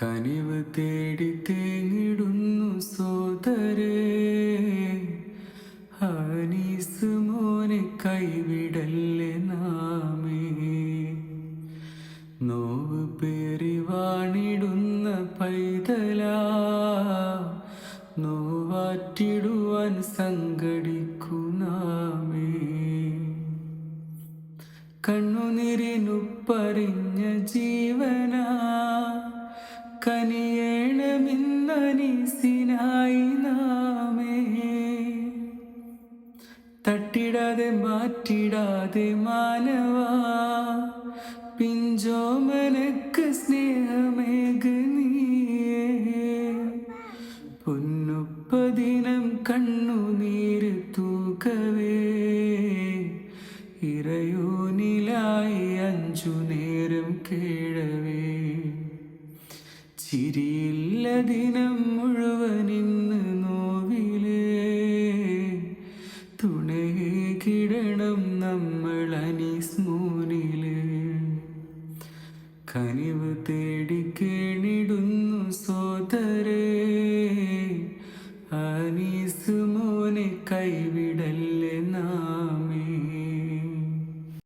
കനിവ് തേടി തേങ്ങിടുന്നു സോദരേ, ഹനീസ് മോനെ കൈവിടല്ലേ നാമേ. നോവ് പേറി വാണിടുന്ന പൈതലാ, നോവാറ്റിടുവാൻ സംഘടിക്കുനാമേ. കണ്ണുനിരിനുപ്പറിഞ്ഞ ജീവനാ, കനിയേണമിന്നനീസിനായി നാമേ. തട്ടിടാതെ മാറ്റിടാതെ മാനവാ, പിഞ്ചോമനക്ക് സ്നേഹമേക നീയേ. പൊന്നുപ്പദിനം കണ്ണുനീര് തൂക്കവേ, ഇറയോനിലായി 5 നേരം കേഴവേ. ചിരിയില്ല ദിനം മുഴുവനിന്ന് നോവിലേ, തുണയേകിടണം നമ്മൾ അനീസ് മോനില്. കനിവ് തേടി കേണിടുന്നു സോദരേ, അനീസ് മോനെ കൈവി